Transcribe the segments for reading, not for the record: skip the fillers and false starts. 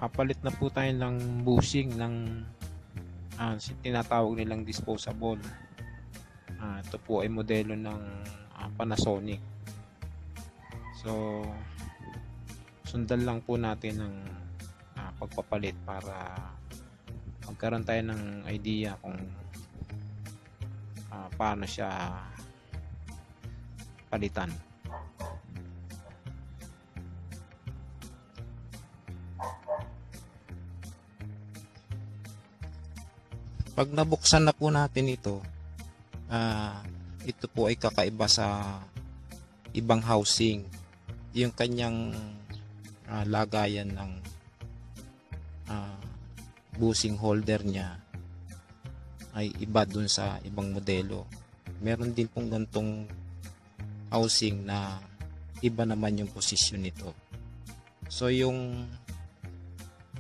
papalit na po tayo ng bushing ng tinatawag nilang disposable. Ito po ay modelo ng Panasonic. So sundan lang po natin ng pagpapalit para magkaroon tayo ng idea kung paano siya palitan. Pag nabuksan na po natin ito, ito po ay kakaiba sa ibang housing. Yung kanyang lagayan ng bushing holder niya ay iba dun sa ibang modelo. Meron din pong gantong housing na iba naman yung posisyon nito. So yung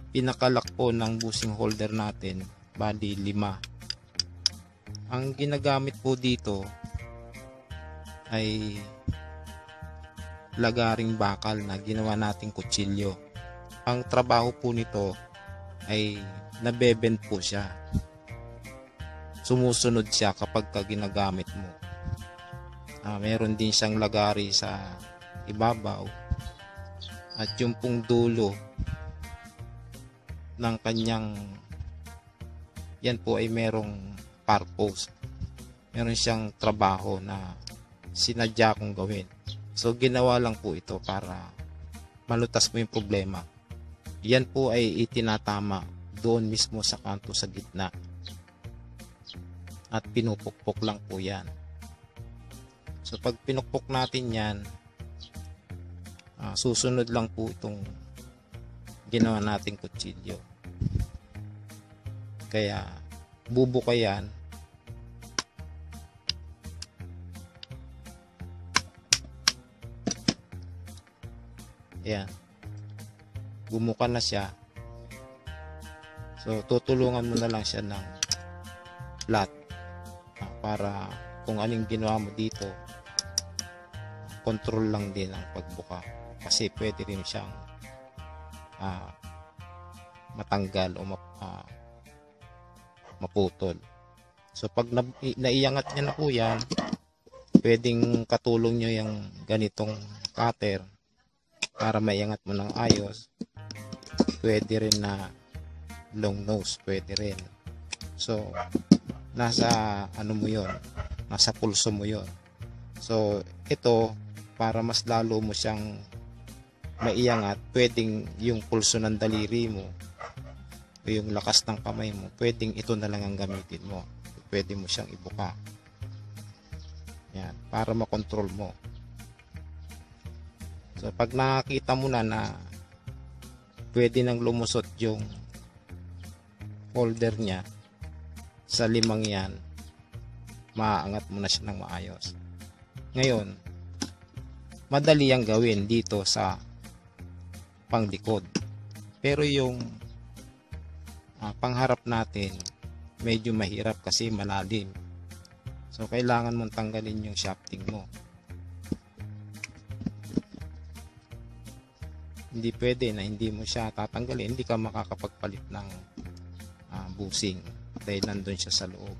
pinakalak po ng bushing holder natin, bali 5. Ang ginagamit po dito ay lagaring bakal na ginawa nating kutsilyo. Ang trabaho po nito ay nabebend po siya. Sumusunod siya kapag ginagamit mo. Meron din siyang lagari sa ibabaw at yung pong dulo ng kanyang yan po ay merong purpose. Meron siyang trabaho na sinadya kong gawin. So ginawa lang po ito para malutas mo yung problema. Yan po ay itinatama doon mismo sa kanto sa gitna. At pinupukpok lang po yan. So pag pinukpok natin yan, susunod lang po itong ginawa nating kutsilyo. Kaya bubuka yan. Ayan. Bumuka na siya. So tutulungan mo na lang siya ng flat para kung anong ginawa mo dito, control lang din ang pagbuka. Kasi pwede rin siyang matanggal o maputol. So pag naiangat niya na po yan, pwedeng katulong nyo yung ganitong cutter para maiangat mo ng ayos. Pwede rin na long nose, pwede rin. So nasa ano mo yon, nasa pulso mo yon. So ito, para mas lalo mo siyang maiangat, pwedeng yung pulso ng daliri mo o yung lakas ng kamay mo, pwedeng ito na lang ang gamitin mo. Pwede mo siyang ibuka. Yan, para makontrol mo. So pag nakakita mo na pwede nang lumusot yung holder niya sa 5 yan, maaangat mo na siya ng maayos. Ngayon, madali ang gawin dito sa panglikod. Pero yung pangharap natin, medyo mahirap kasi malalim. So kailangan mong tanggalin yung shafting mo. Hindi pwede na hindi mo siya tatanggalin, hindi ka makakapagpalit ng bushing dahil nandun siya sa loob.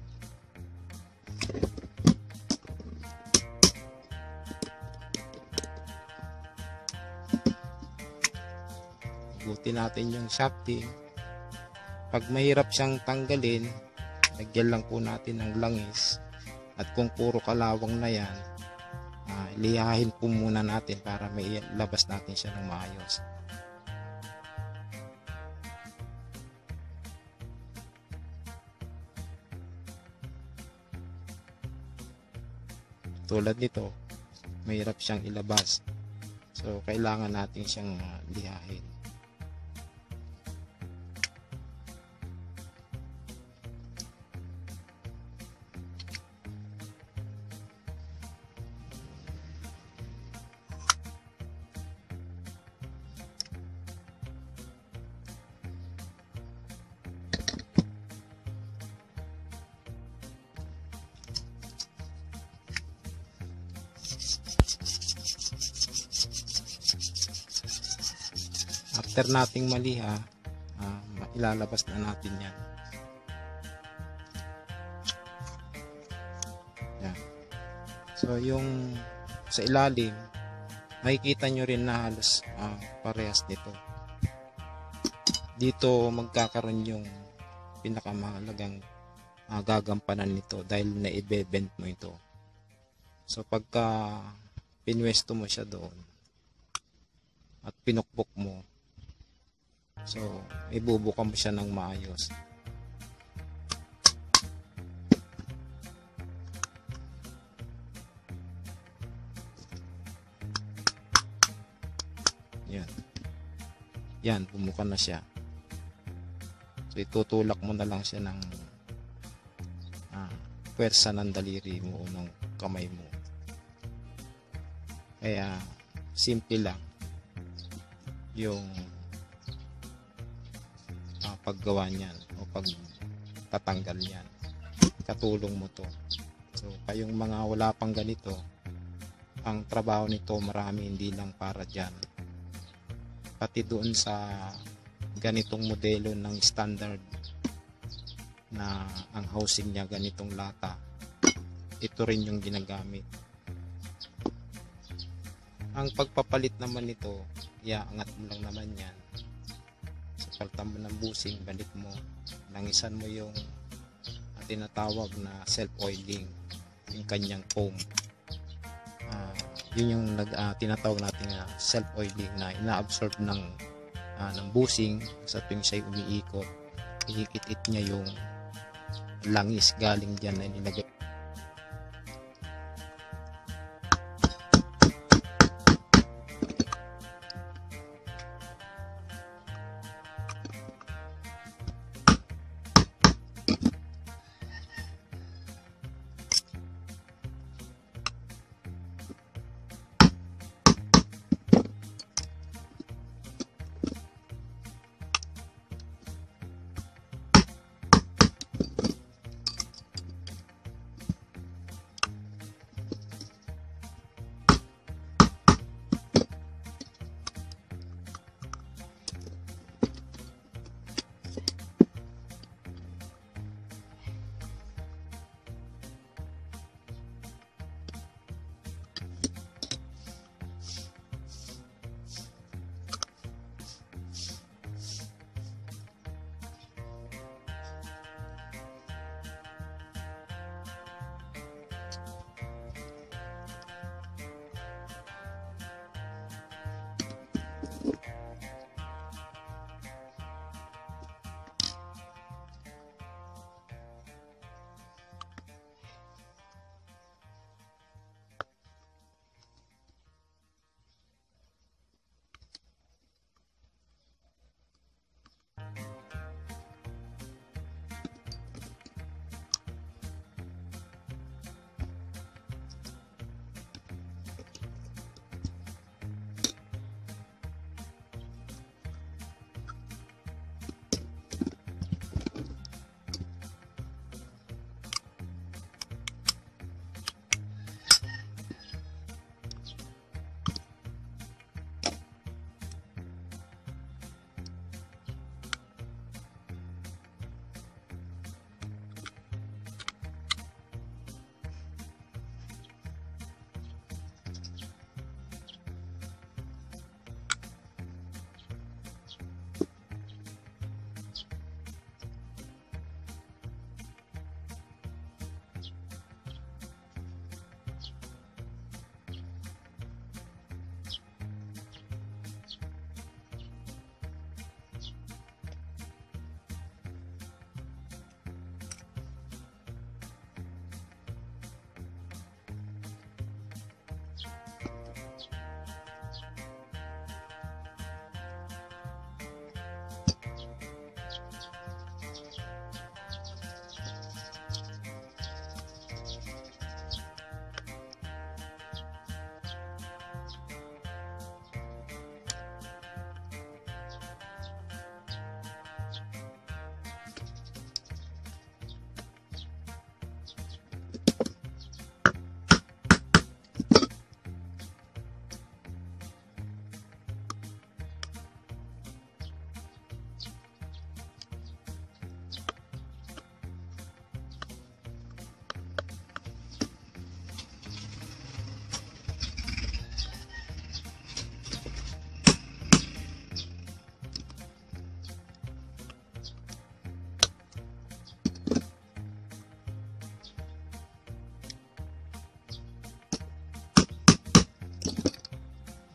Buti natin yung shafting. Pag mahirap siyang tanggalin, lagyan lang po natin ng langis. At kung puro kalawang na yan, lihahin po muna natin para may labas natin siya ng maayos. Tulad nito, mahirap siyang ilabas. So kailangan natin siyang lihahin. After nating maliha, ilalabas na natin yan. Yan. So yung sa ilalim, makikita nyo rin na halos parehas nito. Dito magkakaroon yung pinakamahalagang gagampanan nito dahil na-i-bend mo ito. So pagka pinwesto mo siya doon at pinukbok mo, so ibubuka mo siya ng maayos. Yan. Yan, bumuka na siya. So itutulak mo na lang siya ng pwersa ng daliri mo o ng kamay mo. Kaya simple lang yung paggawa niyan o pagtatanggal niyan. Katulong mo to. So kayong mga wala pang ganito, ang trabaho nito marami, hindi lang para dyan. Pati doon sa ganitong modelo ng standard na ang housing niya ganitong lata, ito rin yung ginagamit. Ang pagpapalit naman nito, iaangat mo lang naman yan. Sa paltan mo ng busing, balik mo, langisan mo yung tinatawag na self-oiling, yung kanyang foam. Yun yung tinatawag natin na self-oiling na ina-absorb ng busing sa tuwing siya'y umiikot. Ihikit-it niya yung langis galing dyan na nilagay.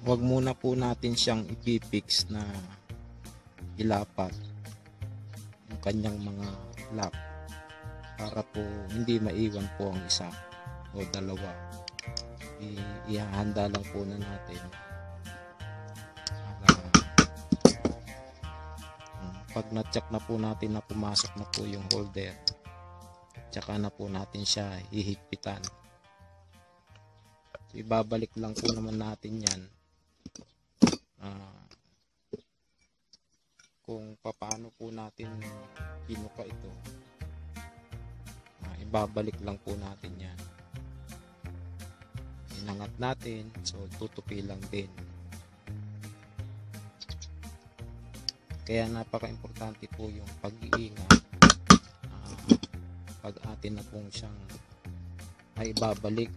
wag muna po natin siyang ipipix na ilapat yung kanyang mga lock para po hindi maiwan po ang isa o dalawa. Ihahanda lang po na natin para pag na-check na po natin na pumasok na po yung holder, tsaka na po natin siya hihigpitan. So, ibabalik lang po naman natin yan kung paano po natin pinuka ito. Ibabalik lang po natin yan, inangat natin, so tutupi lang din. Kaya napaka-importante po yung pag-iingat pag atin na pong siyang ay babalik.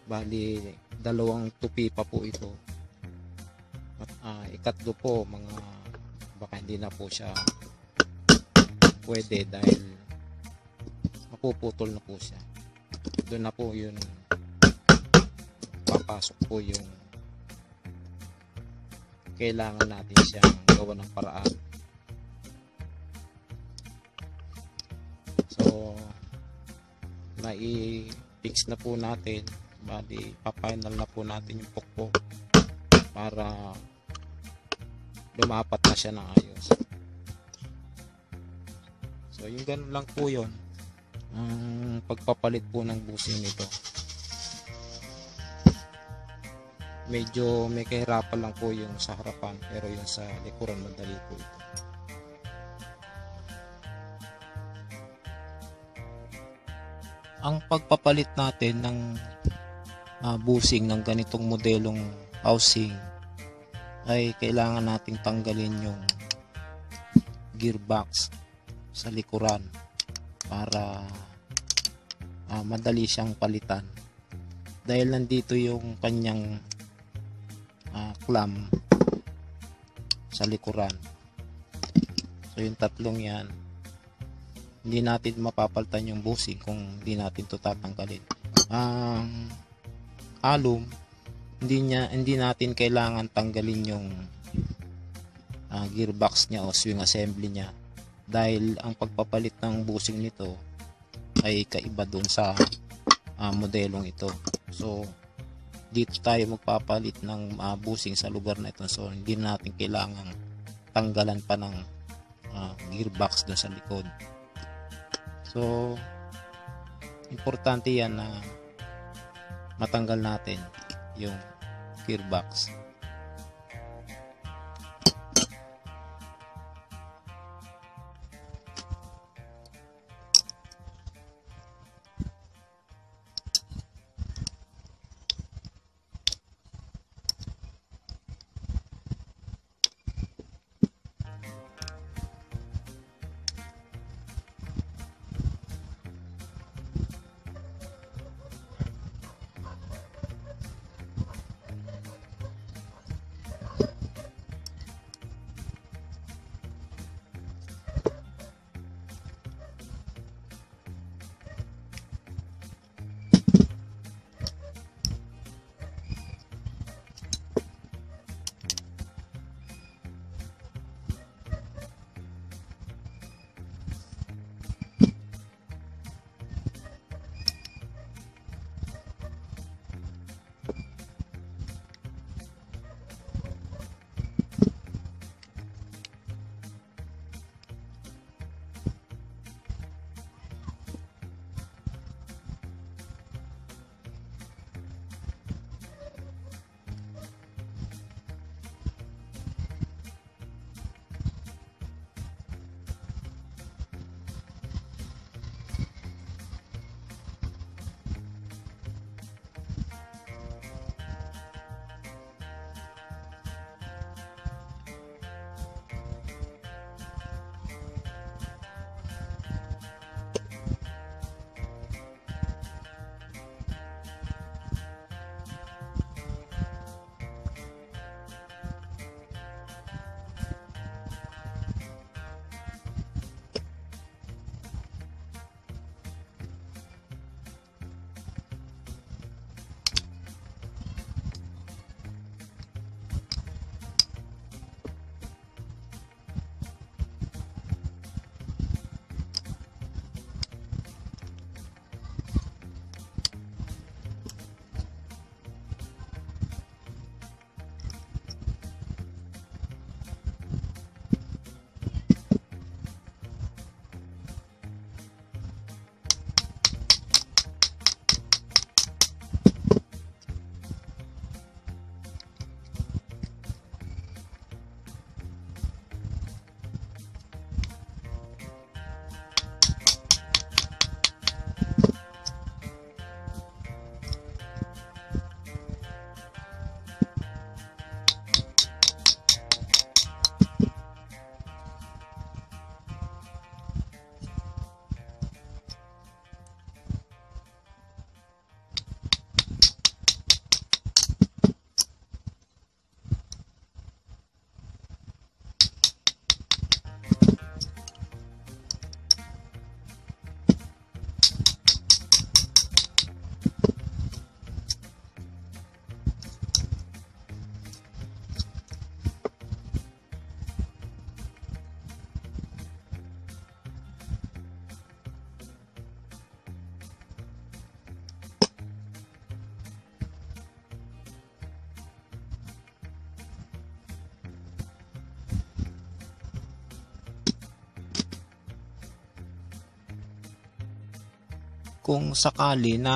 Bali dalawang tupi pa po ito. Ikatlo po baka hindi na po siya pwede dahil mapuputol na po siya. Doon na po yun papasok po yung kailangan natin siyang gawa ng paraan. So na-fix na po natin, bali pa-final na po natin yung pukpok para lumapat na siya ng ayos. So yung ganun lang po yun ang pagpapalit po ng busing nito. Medyo may kahirapan lang po yung sa harapan, pero yung sa likuran madali po ito. Ang pagpapalit natin ng busing ng ganitong modelong housing ay kailangan nating tanggalin yung gearbox sa likuran para madali siyang palitan, dahil nandito yung kanyang clamp sa likuran. So yung tatlong yan, hindi natin mapapalitan yung busing kung hindi natin ito tatanggalin. Alum, hindi natin kailangan tanggalin yung gearbox niya o swing assembly niya, dahil ang pagpapalit ng busing nito ay kaiba doon sa modelong ito. So dito tayo magpapalit ng busing sa lugar na ito, so hindi natin kailangan tanggalan pa ng gearbox doon sa likod. So importante yan na matanggal natin yung gearbox. kung sakali na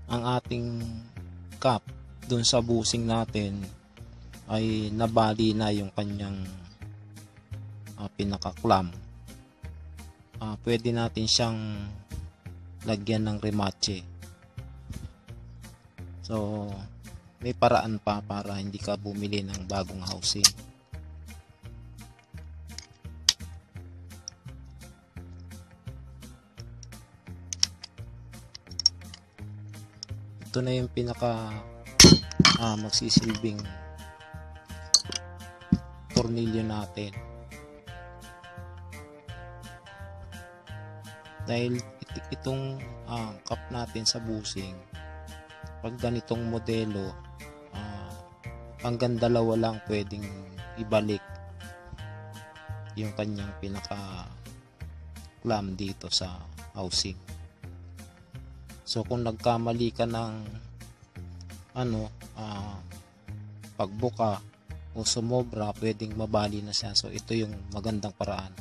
ang ating cap dun sa busing natin ay nabali na yung kanyang pinaka-clamp, pwede natin siyang lagyan ng remache. So may paraan pa para hindi ka bumili ng bagong housing. Ito na yung pinaka magsisilbing tornilyo natin. Dahil itong cap natin sa busing, pag ganitong modelo, hanggang dalawa lang pwedeng ibalik yung kanyang pinaka clamp dito sa housing. So kung nagkamali ka ng pagbuka o sumobra, pwedeng mabali na siya. So ito yung magandang paraan.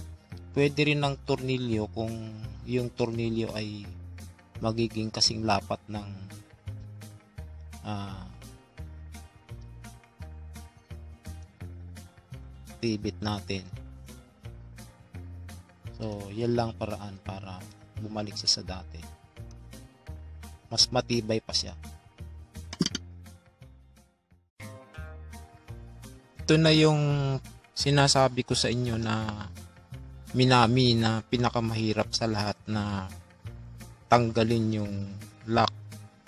Pwede rin ng tornilyo kung yung tornilyo ay magiging kasing lapat ng rivet natin. So yan lang paraan para bumalik siya sa dati. Mas matibay pa siya. Ito na yung sinasabi ko sa inyo na minami na pinakamahirap sa lahat na tanggalin yung lock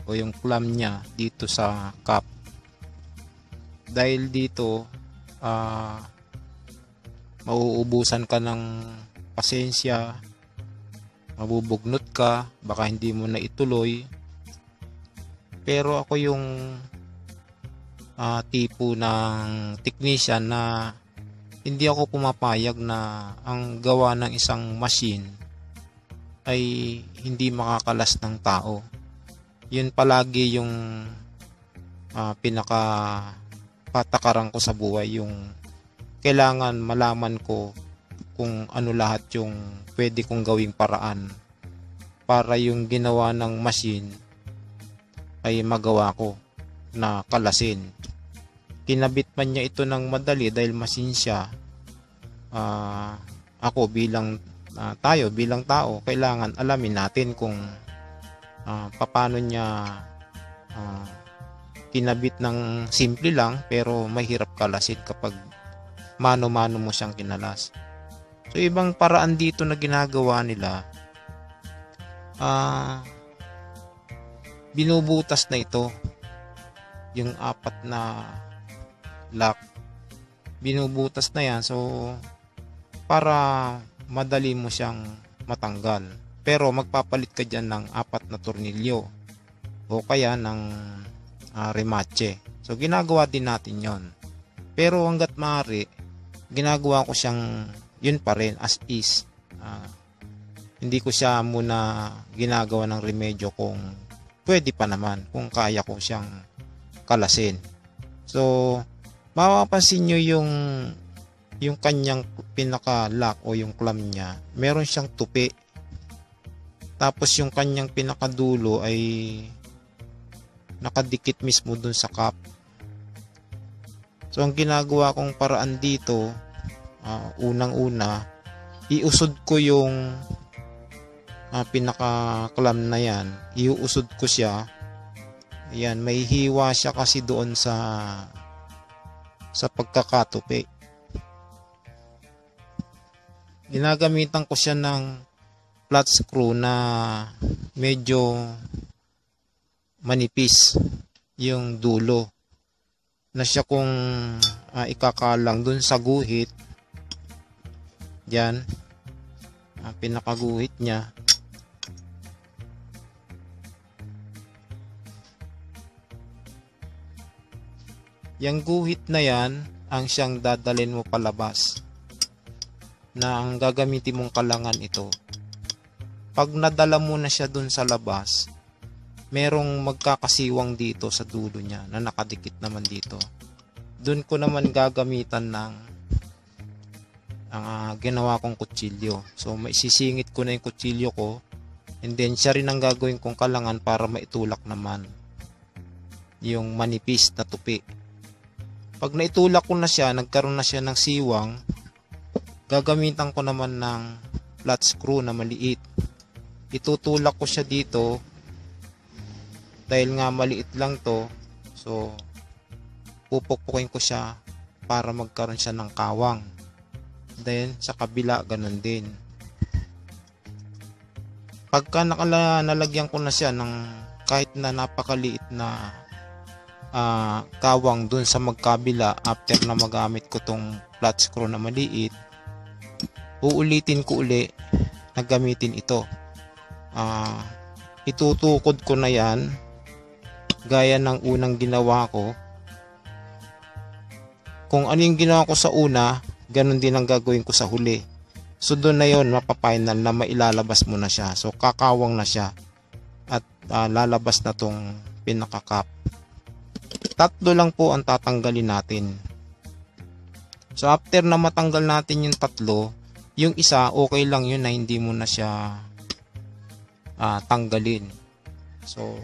o yung clamp niya dito sa cap. Dahil dito mauubusan ka ng pasensya, mabubugnot ka, baka hindi mo na ituloy. Pero ako yung tipo ng technician na hindi ako pumapayag na ang gawa ng isang machine ay hindi makakalas ng tao. Yun palagi yung pinaka patakaran ko sa buhay, yung kailangan malaman ko kung ano lahat yung pwede kong gawing paraan para yung ginawa ng machine ay magawa ko na kalasin. Kinabit man niya ito ng madali dahil machine siya, ako bilang tayo bilang tao, kailangan alamin natin kung paano niya kinabit ng simple lang pero mahirap kalasin kapag mano-mano mo siyang kinalas. So ibang paraan dito na ginagawa nila, binubutas na ito, yung 4 na lock, binubutas na yan. So para madali mo siyang matanggal, pero magpapalit ka dyan ng 4 na tornilyo o kaya ng remache. So ginagawa din natin yon, pero hanggat maaari ginagawa ko siyang yun pa rin as is. Hindi ko siya muna ginagawa ng remedyo kung pwede pa naman, kung kaya ko siyang kalasin. So mapapansin nyo yung kanyang pinaka lock o yung clamp niya, meron siyang tupi, tapos yung kanyang pinakadulo ay nakadikit mismo dun sa cap. So ang ginagawa kong paraan dito, unang-una, iusod ko yung pinaka-clamp na yan, iuusod ko siya. Ayan, may hiwa siya kasi doon sa pagkakatupi. Ginagamitan ko siya ng flat screw na medyo manipis yung dulo, na siya kung ikakalang dun sa guhit, yan, pinakaguhit niya. Yang guhit na yan ang siyang dadalhin mo palabas, na ang gagamitin mong kalangan ito. Pag nadala mo na siya dun sa labas, merong magkakasiwang dito sa dulo niya na nakadikit naman dito. Dun ko naman gagamitan ng ang ginawa kong kutsilyo. So maisisingit ko na yung kutsilyo ko And then siya rin ang gagawin kong kalangan para maitulak naman yung manipis na tupi. Pag naitulak ko na siya, nagkaroon na siya ng siwang, gagamitan ko naman ng flat screw na maliit. Itutulak ko siya dito dahil nga maliit lang to. So pupukpukin ko siya para magkaroon siya ng kawang. Then sa kabila ganun din. Pagka nalagyan ko na siya ng kahit na napakaliit na kawang dun sa magkabila, after na magamit ko tong flat screw na maliit, uulitin ko uli na gamitin ito. Itutukod ko na yan gaya ng unang ginawa ko. Kung ano yung ginawa ko sa una, ganun din ang gagawin ko sa huli. So doon na yon, mapapinal na mailalabas mo na siya. So kakawang na siya at lalabas na tong pinaka-cap. 3 lang po ang tatanggalin natin. So after na matanggal natin yung 3, yung isa okay lang yun na hindi mo na siya tanggalin. So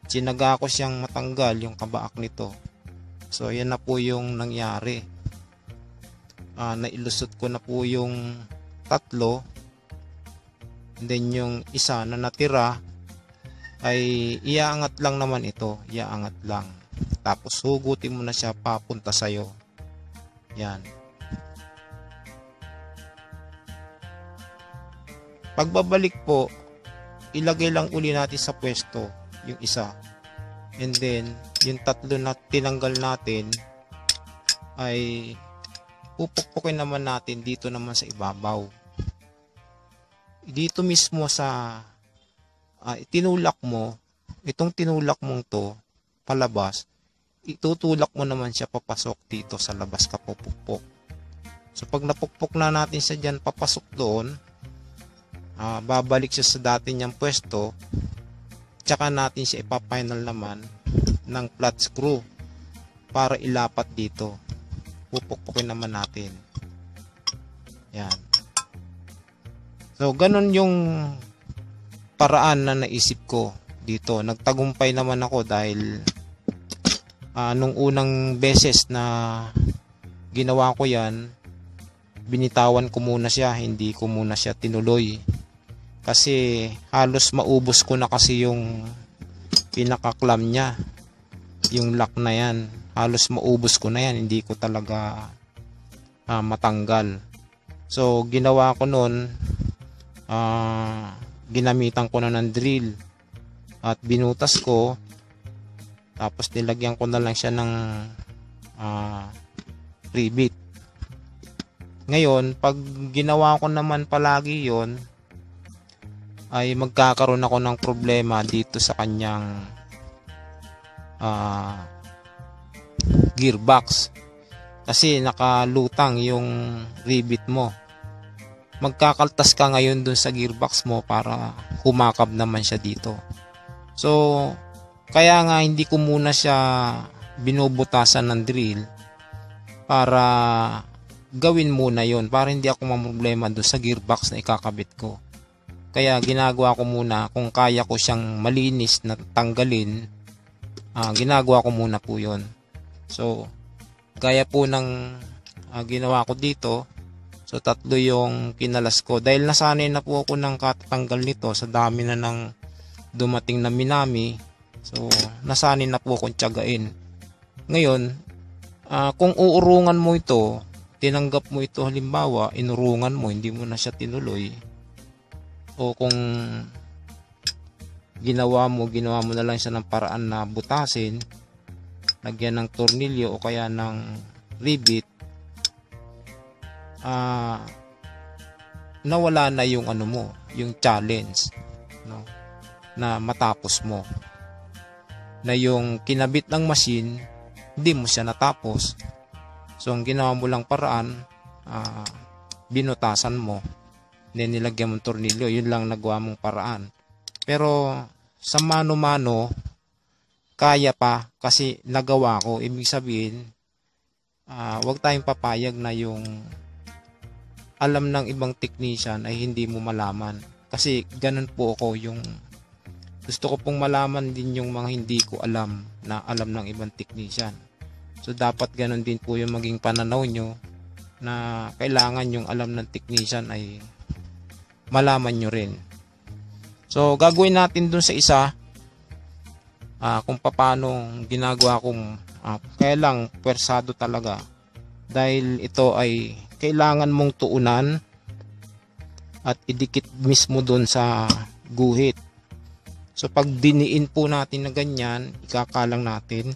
sinaga ko siyang matanggal yung kabaak nito. So yan na po yung nangyari. Nailusot ko na po yung 3, and then yung isa na natira ay iaangat lang naman ito, iaangat lang, tapos hugutin mo na siya papunta sa'yo. Yan. Pagbabalik po, ilagay lang uli natin sa pwesto yung isa, and then yung 3 na tinanggal natin ay pupukpukin naman natin dito naman sa ibabaw. Dito mismo sa tinulak mo, itong tinulak mong to palabas, itutulak mo naman siya papasok dito sa labas ka pupukpok. So pag napukpok na natin siya dyan papasok doon, babalik siya sa dati niyang pwesto, tsaka natin siya ipafinal naman ng flat screw para ilapat dito. Pupukpukin naman natin. Yan. So ganun yung paraan na naisip ko dito. Nagtagumpay naman ako dahil nung unang beses na ginawa ko yan, binitawan ko muna siya, hindi ko muna siya tinuloy. Kasi halos maubos ko na kasi yung pinaka-clamp niya. Yung lock na yan. Halos maubos ko na yan, hindi ko talaga matanggal. So ginawa ko noon, ginamitan ko na ng drill at binutas ko, tapos nilagyan ko na lang siya ng rivet. Ngayon pag ginawa ko naman palagi yon, ay magkakaroon ako ng problema dito sa kanyang gearbox, kasi nakalutang yung rivet mo. Magkakaltas ka ngayon dun sa gearbox mo para humakab naman siya dito. So kaya nga hindi ko muna siya binubutasan ng drill, para gawin muna yon, para hindi ako mamroblema dun sa gearbox na ikakabit ko. Kaya ginagawa ko muna, kung kaya ko siyang malinis na tanggalin, ginagawa ko muna po yon. So gaya po ng ginawa ko dito. So 3 yung kinalas ko dahil nasanay na po ako ng katatanggal nito sa dami na ng dumating na Minami. So nasanay na po akong tiyagain. Ngayon kung uurungan mo ito, tinanggap mo ito, halimbawa inurungan mo, hindi mo na siya tinuloy, o kung ginawa mo na lang siya ng paraan na butasin, lagyan ng tornilyo o kaya ng rivet, nawala na yung ano mo, yung challenge, no, na matapos mo, na yung kinabit ng machine hindi mo siya natapos. So ang ginawa mo lang paraan, binutasan mo, then nilagyan mong tornilyo, yun lang nagawa mong paraan. Pero sa mano-mano kaya pa, kasi nagawa ko. Ibig sabihin, wag tayong papayag na yung alam ng ibang technician ay hindi mo malaman. Kasi ganun po ako, yung gusto ko pong malaman din yung mga hindi ko alam na alam ng ibang technician. So dapat ganun din po yung maging pananaw nyo, na kailangan yung alam ng technician ay malaman nyo rin. So gagawin natin dun sa isa, kung paano ginagawa kong kaya lang pwersado talaga, dahil ito ay kailangan mong tuunan at idikit mismo dun sa guhit. So pag diniin po natin na ganyan, ikakalang natin.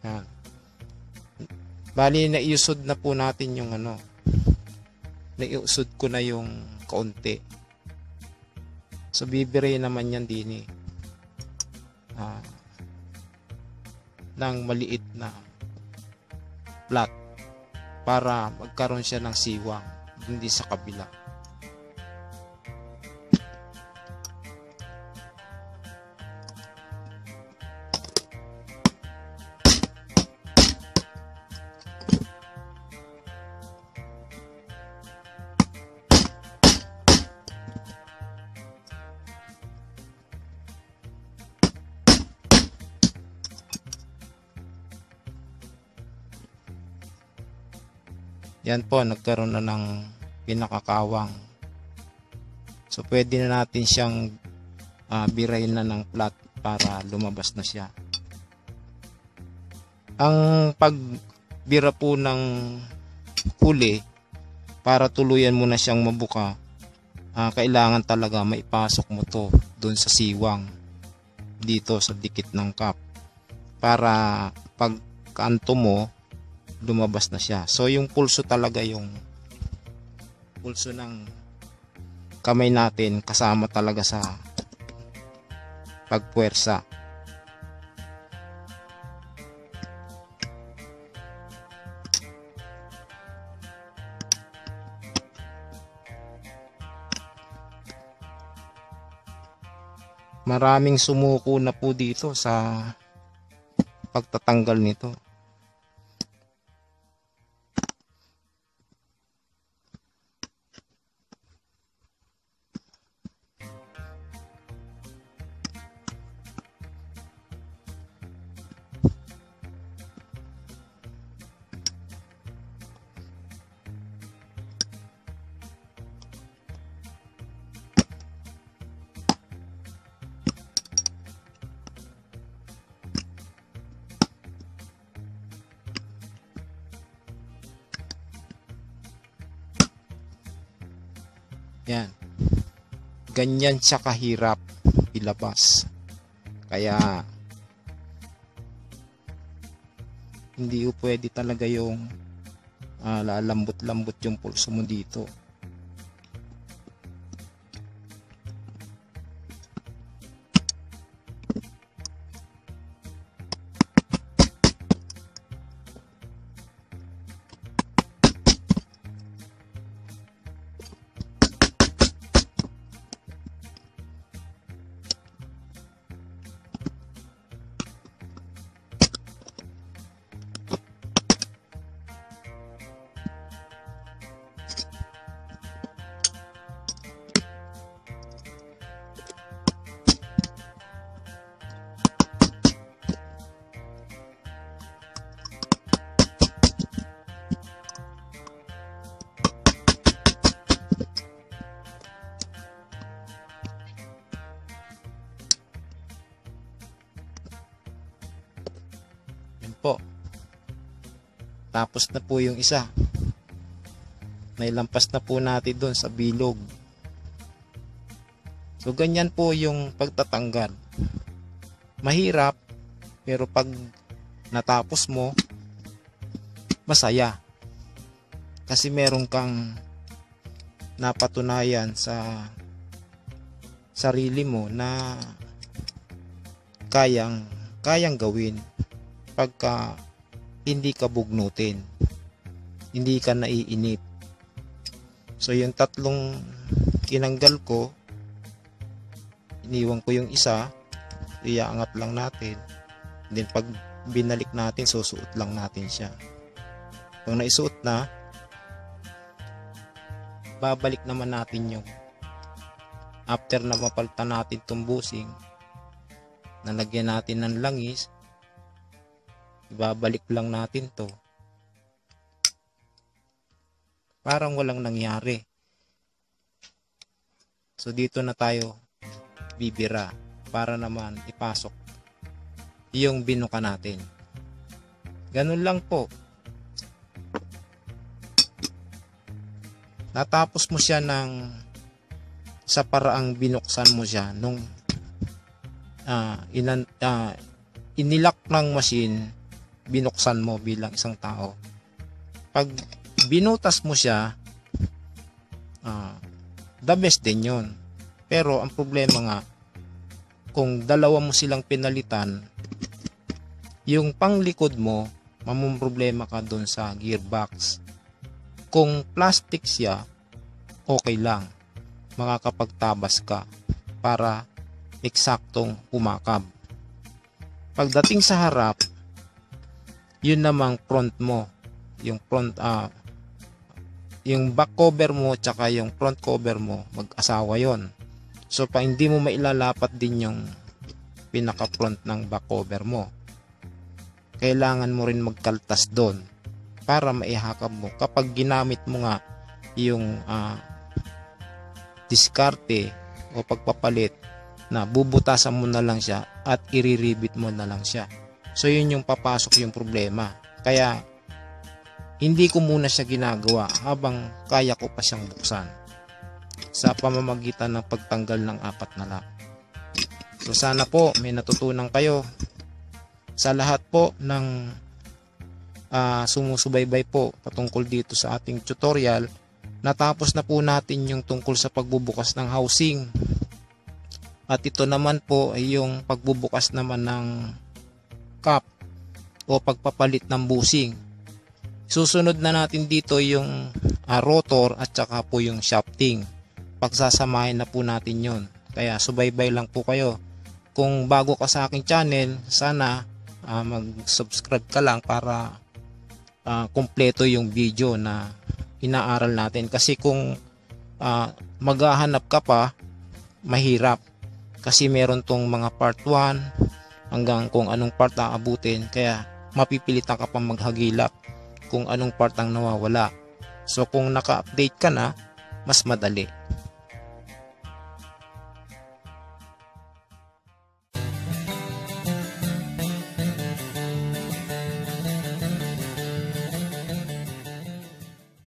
Yan. Bali, naiusod na po natin yung naiusod ko na yung kaunti. So bibire naman yan din ng maliit na flat para magkaroon siya ng siwang hindi sa kabila. Yan po, nagkaroon na ng pinakakawang. So pwede na natin siyang birayin na ng flat para lumabas na siya. Ang pagbira po ng huli, para tuluyan mo na siyang mabuka, kailangan talaga maipasok mo to dun sa siwang dito sa dikit ng cup, para pag kanto mo lumabas na siya. So yung pulso talaga, yung pulso ng kamay natin kasama talaga sa pagpuwersa. Maraming sumuko na po dito sa pagtatanggal nito. Yan. Ganyan siya kahirap ilabas. Kaya hindi pwede talaga yung lalambot-lambot yung pulso mo dito. Po. Tapos na po yung isa. Nailampas na po natin doon sa bilog. So ganyan po yung pagtatanggal. Mahirap, pero pag natapos mo, masaya. Kasi meron kang napatunayan sa sarili mo na kayang gawin. Pagka hindi ka bugnutin, hindi ka naiinip. So yung tatlong tinanggal ko, iniwan ko yung isa, iaangat lang natin. Then pag binalik natin, susuot lang natin siya. Pag naisuot na, babalik naman natin yung after na mapalitan natin itong busing, nalagyan natin ng langis, ibabalik lang natin to. Parang walang nangyari. So dito na tayo bibira para naman ipasok yung binuka natin. Ganun lang po. Natapos mo siya sa paraang binuksan mo siya nung inilak ng machine, binuksan mo bilang isang tao. Pag binutas mo siya, the best din yun. Pero ang problema nga, kung dalawa mo silang pinalitan, yung panglikod mo, mamumroblema ka dun sa gearbox. Kung plastic siya, okay lang. Makakapagtabas ka para eksaktong umakab. Pagdating sa harap, yun namang front mo. Yung front, yung back cover mo tsaka yung front cover mo, mag-asawa yon. So pa hindi mo mailalapat din yung pinaka front ng back cover mo, kailangan mo rin magkaltas doon para maihakap mo kapag ginamit mo nga yung diskarte o pagpapalit, na bubutasan mo na lang siya at iriribit mo na lang siya. So yun yung papasok yung problema. Kaya hindi ko muna siya ginagawa habang kaya ko pa siyang buksan sa pamamagitan ng pagtanggal ng 4 na lock. So sana po may natutunan kayo. Sa lahat po ng sumusubaybay po patungkol dito sa ating tutorial, natapos na po natin yung tungkol sa pagbubukas ng housing. At ito naman po ay yung pagbubukas naman ng cap o pagpapalit ng busing. Susunod na natin dito yung rotor at saka po yung shafting. Pagsasamahin na po natin yon. Kaya subaybay lang po kayo. Kung bago ka sa aking channel, sana mag-subscribe ka lang para kumpleto yung video na inaaral natin. Kasi kung maghahanap ka pa, mahirap. Kasi meron tong mga part 1 hanggang kung anong part aabutin. Kaya mapipilitan ka pa maghagilap kung anong part ang nawawala. So kung naka-update ka na, mas madali.